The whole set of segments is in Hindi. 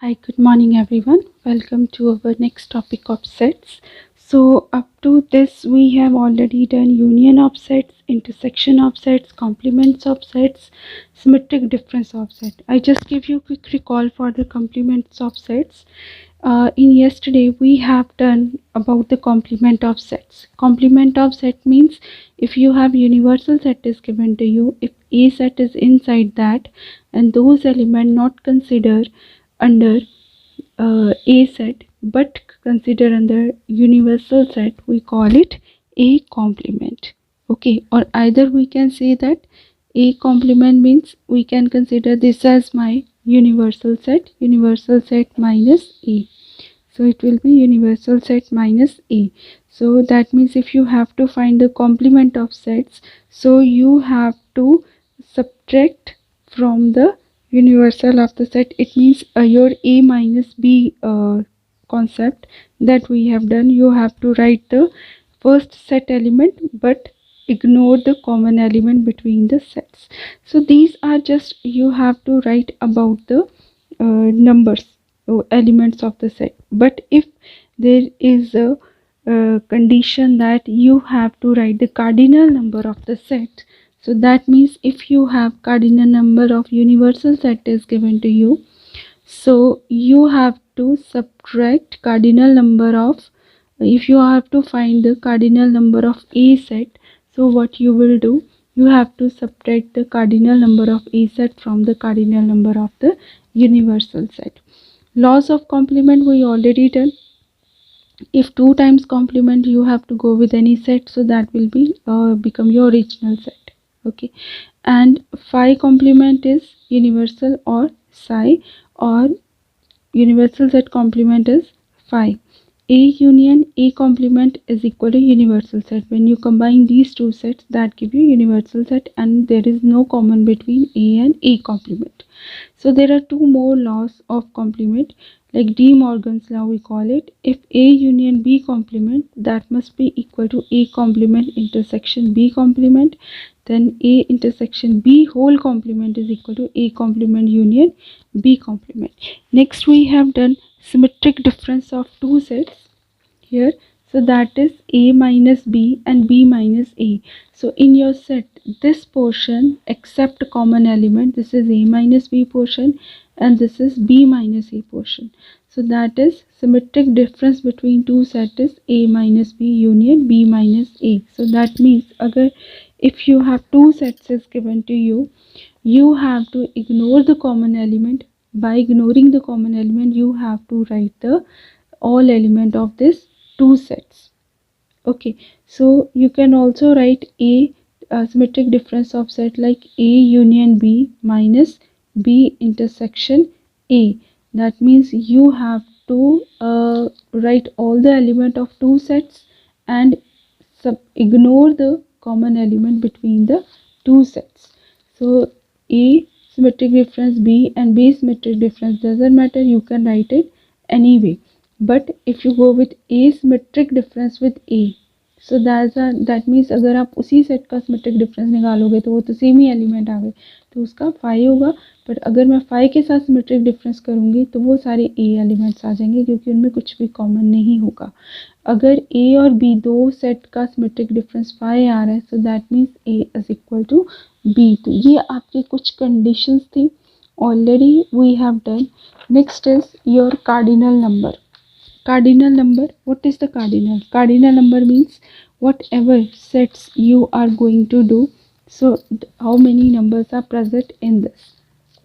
Hi, good morning everyone. Welcome to our next topic of sets. So up to this we have already done union of sets, intersection of sets, complements of sets, symmetric difference of set. I just give you a quick recall for the complements of sets. In yesterday we have done about the complement of sets. Complement of set means if you have universal set is given to you, if a set is inside that and those elements not considered under a set but consider under universal set, we call it a complement. Okay, or either we can say that a complement means we can consider this as my universal set minus a, so it will be universal set minus a. So that means if you have to find the complement of sets, so you have to subtract from the universal of the set. It means your a minus b concept that we have done, you have to write the first set element but ignore the common element between the sets. So these are just you have to write about the numbers elements of the set. But if there is a condition that you have to write the cardinal number of the set, so that means if you have cardinal number of universal set is given to you, so you have to subtract cardinal number of, if you have to find the cardinal number of a set, so what you will do, you have to subtract the cardinal number of a set from the cardinal number of the universal set. Laws of complement we already done. If 2 times complement you have to go with any set, so that will be become your original set. Okay, and phi complement is universal or psi, or universal set complement is phi. A union A complement is equal to universal set. When you combine these two sets, that give you universal set, and there is no common between A and A complement. So there are two more laws of complement, like De Morgan's law we call it. If A union B complement, that must be equal to A complement intersection B complement. Then A intersection B whole complement is equal to A complement union B complement. Next we have done symmetric difference of two sets here, so that is a minus b and b minus a. So in your set, this portion except common element, this is a minus b portion and this is b minus a portion. So that is symmetric difference between two sets is a minus b union b minus a. So that means agar if you have two sets is given to you have to ignore the common element. By ignoring the common element, you have to write the all element of this two sets. Okay, so you can also write a symmetric difference of set like a union b minus b intersection a. That means you have to write all the element of two sets and ignore the common element between the two sets. So a symmetric difference b and b symmetric difference doesn't matter, you can write it anyway. But if you go with asymmetric difference with a, so that means अगर आप उसी सेट का सिमेट्रिक डिफरेंस निकालोगे तो वो तो सेम ही एलिमेंट आ गए, तो उसका फाई होगा. बट अगर मैं फाई के साथ सिमेट्रिक डिफरेंस करूँगी तो वो सारे ए एलिमेंट्स आ जाएंगे क्योंकि उनमें कुछ भी कॉमन नहीं होगा. अगर ए और बी दो सेट का सिमेट्रिक डिफरेंस फाई आ रहा है, so that means A is equal to B. तो ये आपकी कुछ कंडीशंस थी, already we have done. Next is your cardinal number. Cardinal number, what is the cardinal? Cardinal number means whatever sets you are going to do, so how many numbers are present in this.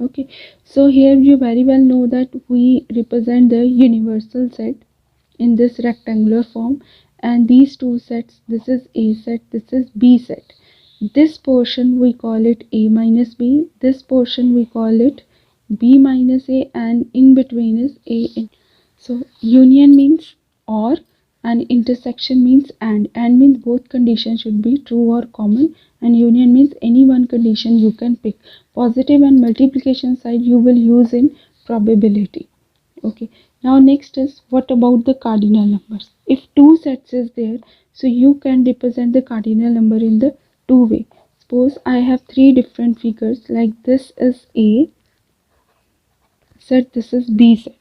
Okay, so here you very well know that we represent the universal set in this rectangular form, and these two sets, this is a set, this is b set. This portion we call it a minus b, this portion we call it b minus a, and in between is a in. So union means or and intersection means and means both conditions should be true or common, and union means any one condition you can pick. Positive and multiplication side you will use in probability. Okay, now next is what about the cardinal numbers. If two sets is there, so you can represent the cardinal number in the two way. Suppose I have three different figures, like this is a set, this is b set.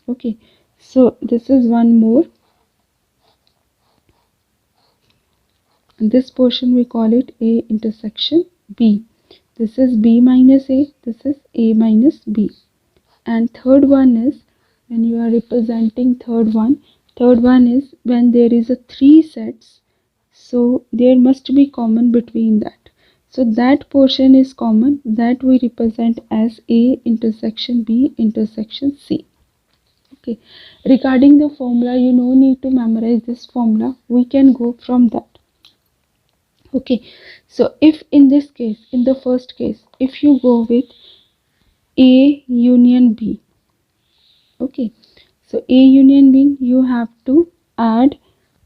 Okay, so this is one more. This portion we call it A intersection B. This is B minus A, this is A minus B. And third one is when you are representing third one is when there is a three sets, so there must be common between that. So that portion is common, that we represent as A intersection B intersection C. Okay, regarding the formula, you no need to memorize this formula, we can go from that. Okay, so if in this case, in the first case, if you go with A union B, okay, so A union B, you have to add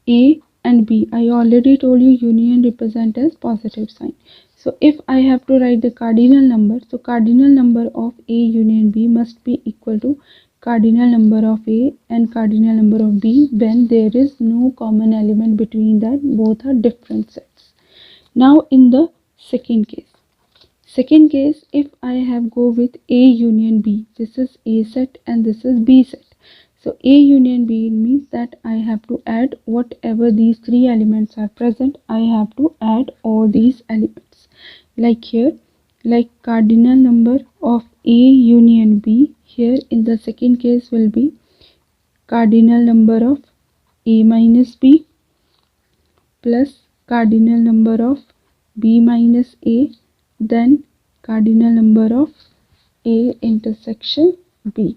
A and B. I already told you union represent as positive sign. So if I have to write the cardinal number, so cardinal number of A union B must be equal to cardinal number of A and cardinal number of B when there is no common element between that, both are different sets. Now in the second case, if I have go with A union B, this is A set and this is B set. So A union B means that I have to add whatever these three elements are present, I have to add all these elements. Like here, like cardinal number of A union B, here in the second case will be cardinal number of A minus B plus cardinal number of B minus A, then cardinal number of A intersection B.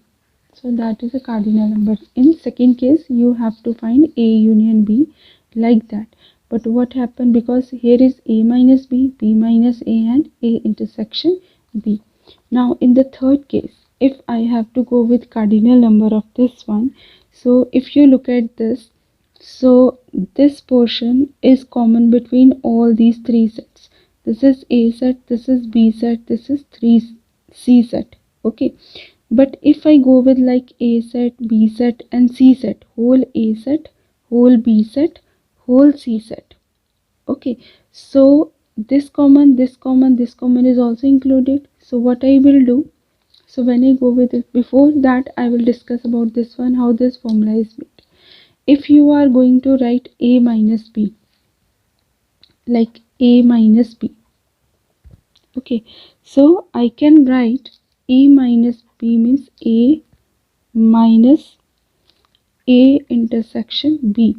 So that is a cardinal number. In second case, you have to find A union B like that. But what happened, because here is A minus B, B minus A and A intersection B. Now in the third case, if I have to go with cardinal number of this one, so if you look at this, so this portion is common between all these three sets. This is A set, this is B set, this is 3C set. Okay, but if I go with like A set, B set and C set, whole A set, whole B set, whole C set. Okay, so this common, this common, this common is also included. So what I will do, so when I go with it, before that I will discuss about this one, how this formula is made. If you are going to write A minus B, like A minus B, okay, so I can write A minus B means A minus A intersection B.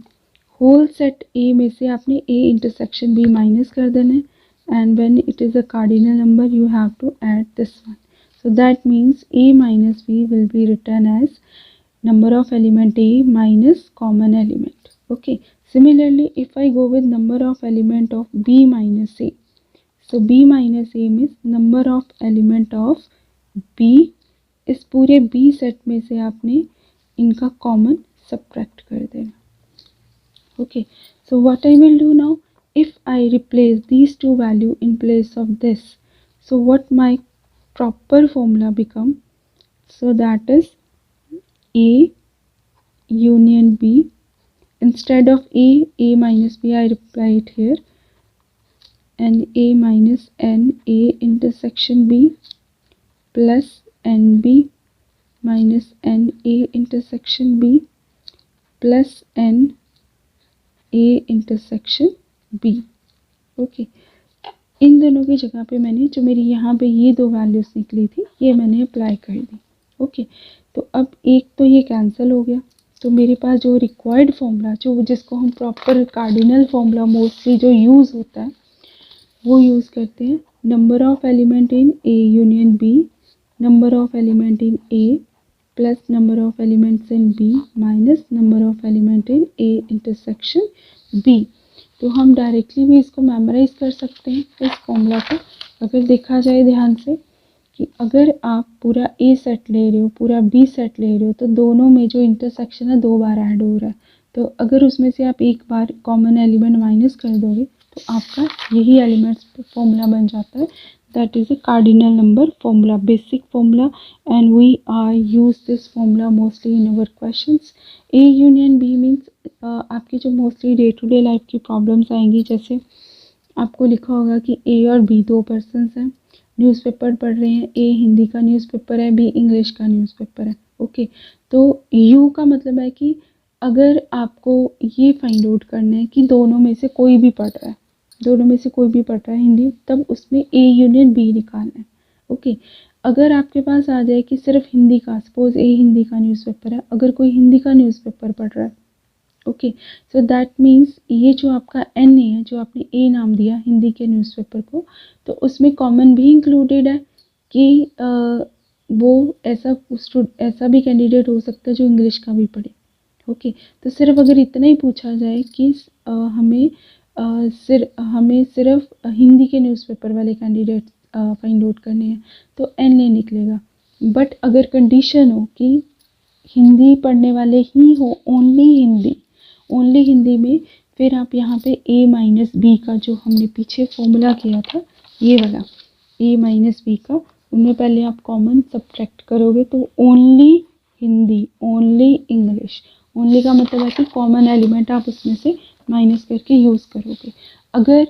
Whole set A में से आपने A intersection B माइनस कर देना है, and when it is a cardinal number you have to add this one. So that means A minus B will be written as number of element A minus common element. Okay, similarly if I go with number of element of B minus A, so B minus A means number of element of B, इस पूरे B सेट में से आपने इनका कॉमन सब्ट्रैक्ट कर देना. Okay, so what I will do now, if I replace these two value in place of this, so what my proper formula become, so that is A union B. Instead of A minus B, I reply it here, and A minus N A intersection B plus NB minus N A intersection B plus N A intersection B. Okay, इन दोनों की जगह पे मैंने जो मेरी यहाँ पे ये दो वैल्यूज निकली थी ये मैंने अप्लाई कर दी. ओके, तो अब एक तो ये कैंसिल हो गया, तो मेरे पास जो रिक्वायर्ड फॉर्मूला, जो जिसको हम प्रॉपर कार्डिनल फॉर्मूला मोस्टली जो यूज़ होता है वो यूज़ करते हैं. Number of element in A union B, number of element in A plus number of elements in B minus number of element in A intersection B. तो हम डायरेक्टली भी इसको मेमोराइज कर सकते हैं इस फॉर्मूला को. अगर देखा जाए ध्यान से कि अगर आप पूरा A सेट ले रहे हो, पूरा B सेट ले रहे हो, तो दोनों में जो इंटरसेक्शन है दो बार ऐड हो रहा है. तो अगर उसमें से आप एक बार कॉमन एलिमेंट माइनस कर दोगे तो आपका यही एलिमेंट्स फॉर्मूला बन जाता है. That is a cardinal number formula, basic formula, and we use this formula mostly in our questions. A union B means आपकी जो mostly day to day life की प्रॉब्लम्स आएंगी, जैसे आपको लिखा होगा कि A और B दो पर्सन्स हैं, न्यूज़पेपर पढ़ रहे हैं, A हिंदी का न्यूज़पेपर है, B इंग्लिश का न्यूज़पेपर है. ओके, तो यू का मतलब है कि अगर आपको ये फाइंड आउट करना है कि दोनों में से कोई भी पढ़ रहा है, दोनों में से कोई भी पढ़ रहा है हिंदी, तब उसमें ए यूनियन बी निकालना है। ओके, अगर आपके पास आ जाए कि सिर्फ हिंदी का, सपोज ए हिंदी का न्यूज़पेपर है, अगर कोई हिंदी का न्यूज़पेपर पढ़ रहा है, ओके, सो दैट मीन्स ये जो आपका एन ए है, जो आपने ए नाम दिया हिंदी के न्यूज़पेपर को, तो उसमें कॉमन भी इंक्लूडेड है कि वो ऐसा भी कैंडिडेट हो सकता है जो इंग्लिश का भी पढ़े। ओके, तो सिर्फ अगर इतना ही पूछा जाए कि हमें सिर्फ हिंदी के न्यूज़पेपर वाले कैंडिडेट फाइंड आउट करने हैं, तो एन ए निकलेगा। बट अगर कंडीशन हो कि हिंदी पढ़ने वाले ही हो, ओनली हिंदी में, फिर आप यहाँ पे a माइनस बी का जो हमने पीछे फॉर्मूला किया था, ये वाला a माइनस बी का, उनमें पहले आप कॉमन सब्ट्रैक्ट करोगे तो only Hindi, only English, only का मतलब है कि कॉमन एलिमेंट आप उसमें से माइनस करके यूज़ करोगे। अगर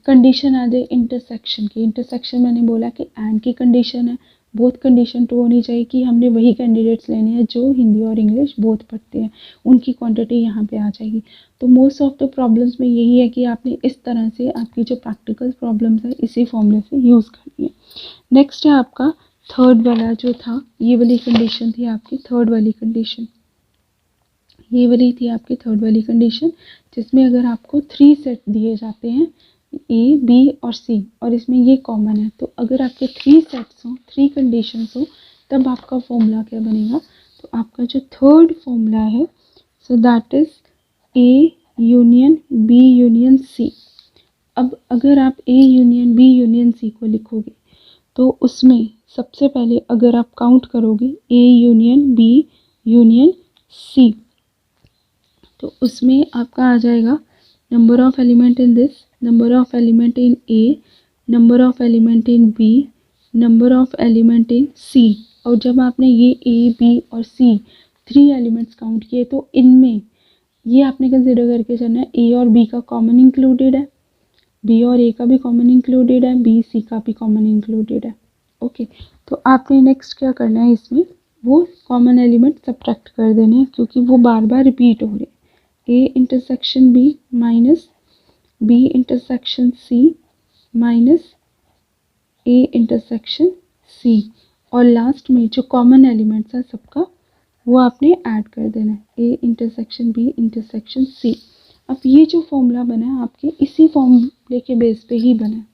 कंडीशन आ जाए इंटरसेक्शन की, इंटरसेक्शन मैंने बोला कि एंड की कंडीशन है, बोथ कंडीशन तो होनी चाहिए कि हमने वही कैंडिडेट्स लेने हैं जो हिंदी और इंग्लिश बोथ पढ़ते हैं, उनकी क्वांटिटी यहाँ पे आ जाएगी। तो मोस्ट ऑफ द प्रॉब्लम्स में यही है कि आपने इस तरह से आपकी जो प्रैक्टिकल प्रॉब्लम्स है इसी फॉर्मूले से यूज़ करनी है। नेक्स्ट है आपका थर्ड वाला जो था, ये वाली कंडीशन थी आपकी थर्ड वाली कंडीशन, ये वाली थी आपकी थर्ड वाली कंडीशन, जिसमें अगर आपको 3 सेट दिए जाते हैं ए बी और सी, और इसमें ये कॉमन है, तो अगर आपके 3 सेट्स हों, 3 कंडीशंस हो, तब आपका फॉर्मूला क्या बनेगा, तो आपका जो थर्ड फॉर्मूला है, so that is A union B union C. अब अगर आप A union B union C को लिखोगे तो उसमें सबसे पहले अगर आप काउंट करोगे A union B union C, तो उसमें आपका आ जाएगा number of element in this, number of element in A, number of element in B, number of element in C. और जब आपने ये ए बी और सी 3 एलिमेंट्स काउंट किए, तो इनमें ये आपने कंसिडर करके चलना है ए और बी का कॉमन इंक्लूडेड है, बी और ए का भी कॉमन इंक्लूडेड है, बी सी का भी कॉमन इंक्लूडेड है। ओके, तो आपने नेक्स्ट क्या करना है, इसमें वो कॉमन एलिमेंट सब्ट्रैक्ट कर देने हैं क्योंकि वो बार बार रिपीट हो रहे हैं। A intersection B minus B intersection C minus A intersection C, और लास्ट में जो कॉमन एलिमेंट्स है सबका, वो आपने ऐड कर देना है, A intersection B intersection C. अब ये जो फॉर्मूला बना है आपके इसी फॉर्मूले के बेस पे ही बना है।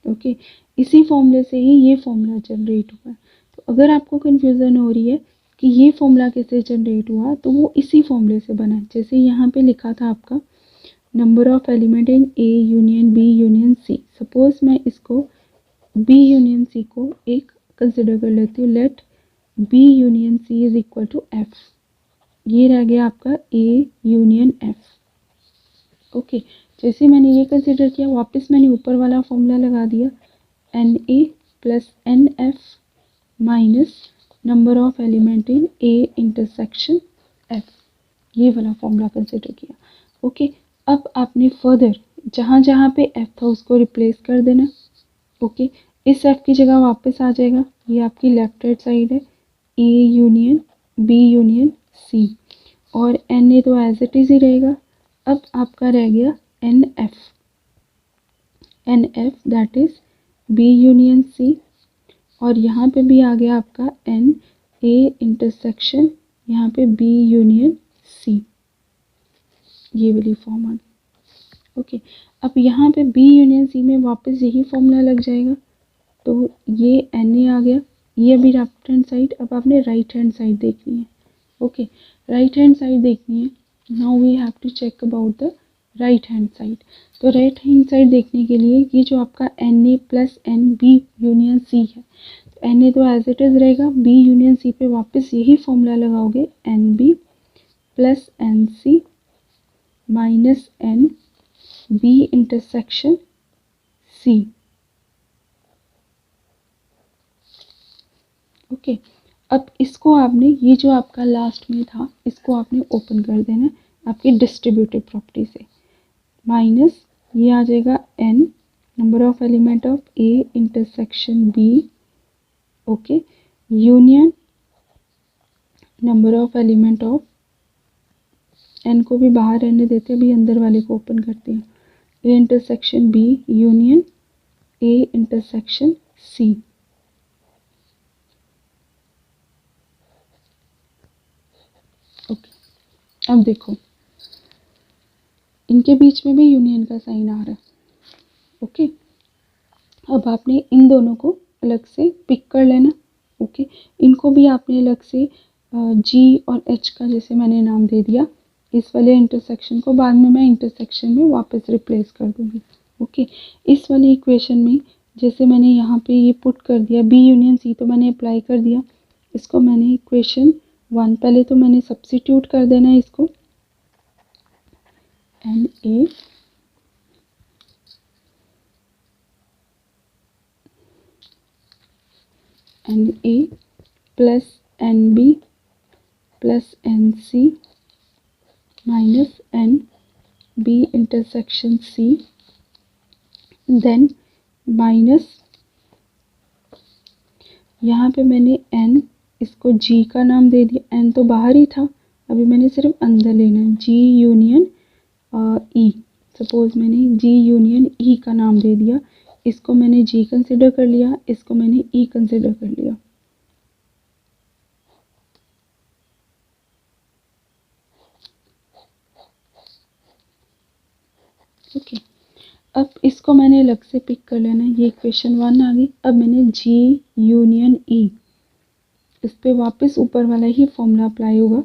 ओके, इसी फॉर्मूले से ही ये फॉर्मूला जनरेट हुआ है। तो अगर आपको कन्फ्यूज़न हो रही है कि ये फॉर्मूला कैसे जनरेट हुआ, तो वो इसी फॉर्मूले से बना है। जैसे यहाँ पे लिखा था आपका number of element in A union B union C, suppose मैं इसको बी यूनियन सी को एक कंसिडर कर लेती हूँ, let B union C is equal to F, ये रह गया आपका ए यूनियन एफ। ओके, जैसे मैंने ये कंसिडर किया, वापस मैंने ऊपर वाला फॉर्मूला लगा दिया, N A plus N F minus number of element in A intersection F, ये वाला फॉर्मूला कंसिडर किया। ओके, अब आपने फर्दर जहाँ जहाँ पे एफ था उसको रिप्लेस कर देना। ओके, इस एफ की जगह वापस आ जाएगा, ये आपकी लेफ्ट हैंड साइड है, A union B union C, और एन ए तो एज इट इज़ ही रहेगा। अब आपका रह गया N F that is B union C, और यहाँ पे भी आ गया आपका एन ए इंटरसेक्शन यहाँ पे बी यूनियन सी, ये वाली फॉर्म आ गई। ओके, अब यहाँ पे बी यूनियन सी में वापस यही फॉर्मूला लग जाएगा, तो ये एन ए आ गया, ये अभी लेफ्ट हैंड साइड। अब आपने राइट हैंड साइड देखनी है। ओके, राइट हैंड साइड देखनी है, now we have to check about the right hand side. तो राइट हैंड साइड देखने के लिए ये जो आपका N A plus N B union C है, तो एन ए तो एज इट इज़ रहेगा, बी यूनियन सी पे वापस यही फॉर्मूला लगाओगे, N B plus N C minus N B intersection C. Okay, अब इसको आपने, ये जो आपका लास्ट में था, इसको आपने ओपन कर देना आपकी डिस्ट्रीब्यूटिव प्रॉपर्टी से, माइनस ये आ जाएगा N number of element of A intersection B, okay, union number of element of, N को भी बाहर रहने देते हैं, अभी अंदर वाले को ओपन करते हैं, A intersection B union A intersection C. Okay, अब देखो इनके बीच में भी यूनियन का साइन आ रहा है। ओके, अब आपने इन दोनों को अलग से पिक कर लेना। ओके, इनको भी आपने अलग से जी और एच का जैसे मैंने नाम दे दिया, इस वाले इंटरसेक्शन को बाद में मैं इंटरसेक्शन में वापस रिप्लेस कर दूंगी। ओके, इस वाले इक्वेशन में जैसे मैंने यहाँ पे ये पुट कर दिया बी यूनियन सी, तो मैंने अप्लाई कर दिया इसको, मैंने इक्वेशन 1 पहले तो मैंने सब्स्टिट्यूट कर देना है इसको, N A plus N B plus N C minus N B intersection C, then minus यहाँ पे मैंने n इसको g का नाम दे दिया, n तो बाहर ही था, अभी मैंने सिर्फ अंदर लेना है, g यूनियन e। सपोज मैंने g यूनियन e का नाम दे दिया, इसको मैंने g कंसिडर कर लिया, इसको मैंने e कंसिडर कर लिया। ओके, अब इसको मैंने अलग से पिक कर लेना, ये इक्वेशन 1 आ गई। अब मैंने g यूनियन e, इस पे वापस ऊपर वाला ही फॉर्मूला अप्लाई होगा,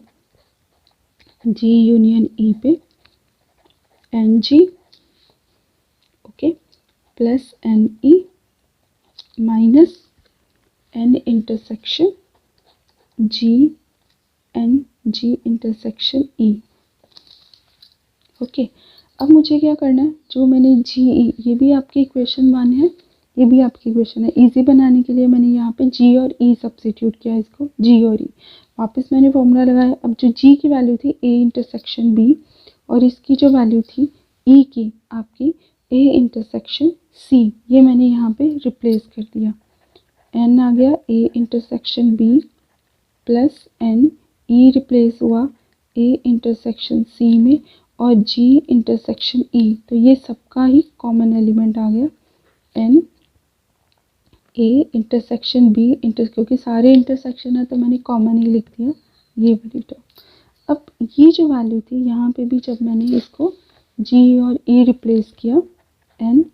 g यूनियन e पे N G, okay, plus N E minus N intersection G N G intersection E. Okay, अब मुझे क्या करना है, जो मैंने जी ई, ये भी आपकी इक्वेशन 1 है, ये भी आपकी इक्वेशन है, इजी बनाने के लिए मैंने यहाँ पे जी और ई सब्स्टिट्यूट किया, इसको जी और ई वापस मैंने फॉर्मूला लगाया। अब जो जी की वैल्यू थी ए इंटरसेक्शन बी, और इसकी जो वैल्यू थी ई की आपकी ए इंटरसेक्शन सी, ये मैंने यहाँ पे रिप्लेस कर दिया, एन आ गया A intersection B plus N, E replace हुआ ए इंटरसेक्शन सी में, और जी इंटरसेक्शन ई, तो ये सबका ही कॉमन एलिमेंट आ गया, एन ए इंटरसेक्शन बी क्योंकि सारे इंटरसेक्शन है तो मैंने कॉमन ही लिख दिया ये वाली टर्म। अब ये जो वैल्यू थी यहाँ पे भी जब मैंने इसको जी और ए रिप्लेस किया, N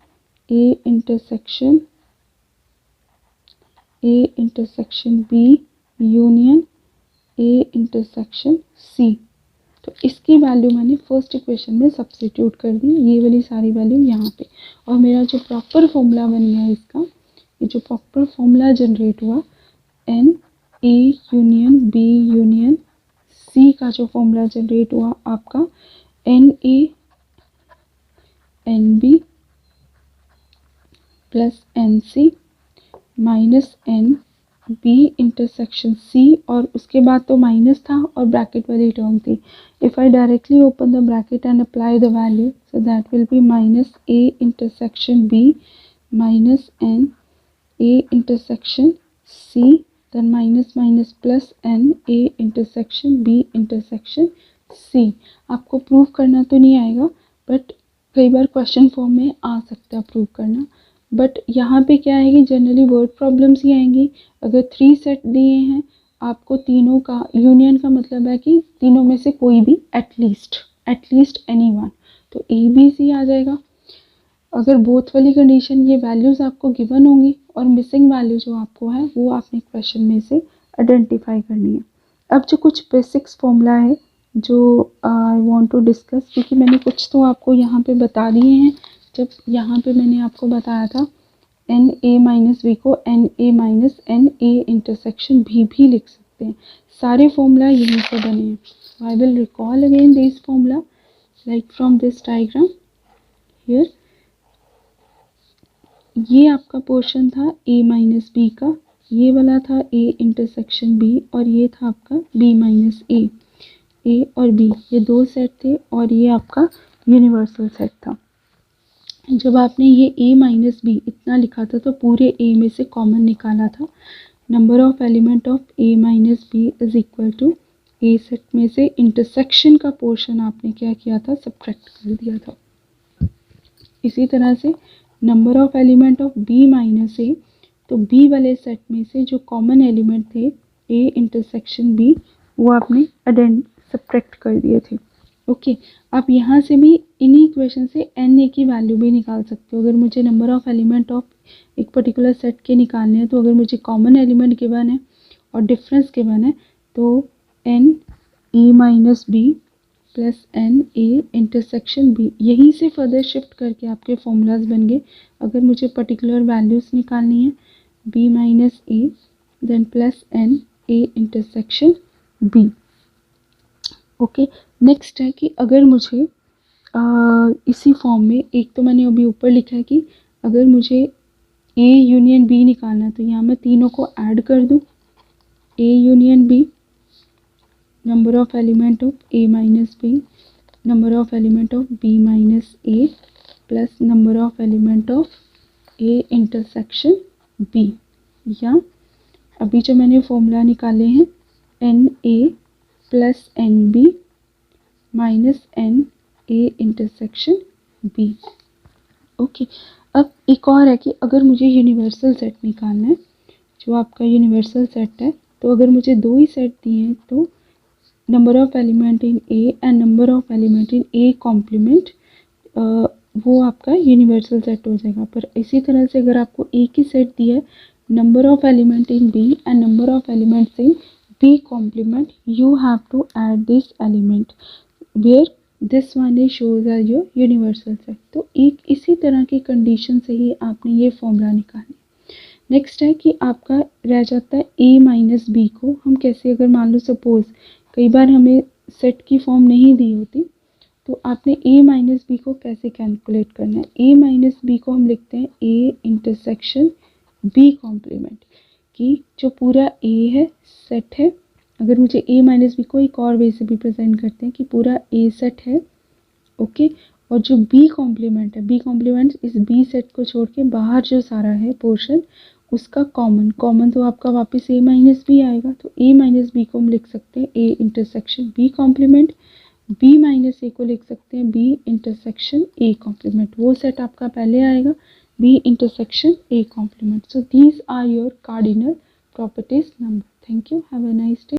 A intersection B union A intersection C, तो इसकी वैल्यू मैंने फर्स्ट इक्वेशन में सब्स्टिट्यूट कर दी, ये वाली सारी वैल्यू यहाँ पे, और मेरा जो प्रॉपर फॉर्मूला बन गया इसका, ये जो प्रॉपर फॉर्मूला जनरेट हुआ, N A union B union C का जो फॉर्मूला जनरेट हुआ आपका, N A N B plus N C minus N B intersection C, और उसके बाद तो माइनस था और ब्रैकेट वाली टर्म थी, if I directly open the bracket and apply the value, so that will be minus A intersection B minus N A intersection C, then minus minus plus N A intersection B intersection C. आपको प्रूव करना तो नहीं आएगा, बट कई बार क्वेश्चन फॉर्म में आ सकता है प्रूव करना, बट यहाँ पे क्या है कि जनरली वर्ड प्रॉब्लम्स ही आएंगी। अगर 3 सेट दिए हैं आपको, तीनों का यूनियन का मतलब है कि तीनों में से कोई भी एटलीस्ट एनी वन, तो ए बी सी आ जाएगा। अगर बोथ वाली कंडीशन, ये वैल्यूज़ आपको गिवन होंगी और मिसिंग वैल्यू जो आपको है वो आपने क्वेश्चन में से आइडेंटिफाई करनी है। अब जो कुछ बेसिक्स फॉर्मूला है जो आई वांट टू डिस्कस, क्योंकि मैंने कुछ तो आपको यहाँ पे बता दिए हैं, जब यहाँ पे मैंने आपको बताया था एन ए माइनस वी को N A minus N A intersection भी लिख सकते हैं, सारे फॉर्मूला यहीं से बने हैं। I will recall again this formula like from this diagram here, ये आपका पोर्शन था ए माइनस बी का, ये वाला था ए इंटरसेक्शन बी, और ये था आपका बी माइनस ए और बी, ये 2 सेट थे और ये आपका यूनिवर्सल सेट था। जब आपने ये ए माइनस बी इतना लिखा था तो पूरे ए में से कॉमन निकाला था, number of element of A minus B is equal to A set में से इंटरसेक्शन का पोर्शन आपने क्या किया था, सब्ट्रैक्ट कर दिया था। इसी तरह से number of element of B minus A, तो बी वाले सेट में से जो कॉमन एलिमेंट थे ए इंटरसेक्शन बी, वो आपने सब्ट्रैक्ट कर दिए थे। ओके, आप यहाँ से भी इन्हीं इक्वेशन से एन ए की वैल्यू भी निकाल सकते हो। अगर मुझे नंबर ऑफ एलिमेंट ऑफ एक पर्टिकुलर सेट के निकालने हैं, तो अगर मुझे कॉमन एलिमेंट गिवन है और डिफरेंस गिवन है, तो N A minus B plus N A intersection B, यहीं से फर्दर शिफ्ट करके आपके फॉर्मूलाज बन गए। अगर मुझे पर्टिकुलर वैल्यूज़ निकालनी है, B minus A then plus N A intersection B. Okay, next है कि अगर मुझे इसी फॉर्म में, एक तो मैंने अभी ऊपर लिखा है कि अगर मुझे ए यूनियन बी निकालना है, तो यहाँ मैं तीनों को ऐड कर दूँ, A union B, number of element of A minus B, number of element of B minus A, plus number of element of A intersection B. या अभी जो मैंने फॉर्मूला निकाले हैं, N A plus N B minus N A intersection B. Okay, अब एक और है कि अगर मुझे यूनिवर्सल सेट निकालना है, जो आपका यूनिवर्सल सेट है, तो अगर मुझे दो ही सेट दिए हैं, तो number of element in A and number of element in A complement, वो आपका यूनिवर्सल सेट हो जाएगा। पर इसी तरह से अगर आपको एक ही सेट दिया है, number of element in B and number of elements in B complement, you have to add this element where this one is shows as your universal set। तो एक इसी तरह की कंडीशन से ही आपने ये फॉर्मूला निकालना। नेक्स्ट है कि आपका रह जाता है ए माइनस बी को हम कैसे, अगर मान लो सपोज कई बार हमें सेट की फॉर्म नहीं दी होती, तो आपने ए माइनस बी को कैसे कैलकुलेट करना है। ए माइनस बी को हम लिखते हैं ए इंटरसेक्शन बी कॉम्प्लीमेंट, कि जो पूरा ए है सेट है, अगर मुझे ए माइनस बी को एक और वे से भी प्रेजेंट करते हैं कि पूरा ए सेट है। ओके, और जो बी कॉम्प्लीमेंट है, बी कॉम्प्लीमेंट इस बी सेट को छोड़ के बाहर जो सारा है पोर्शन, उसका कॉमन तो आपका वापस ए माइनस बी आएगा। तो ए माइनस बी को हम लिख सकते हैं A intersection B complement, B minus A को लिख सकते हैं बी इंटरसेक्शन ए कॉम्प्लीमेंट। वो सेट आपका पहले आएगा, B intersection A complement. So these are your cardinal properties number. Thank you. Have a nice day.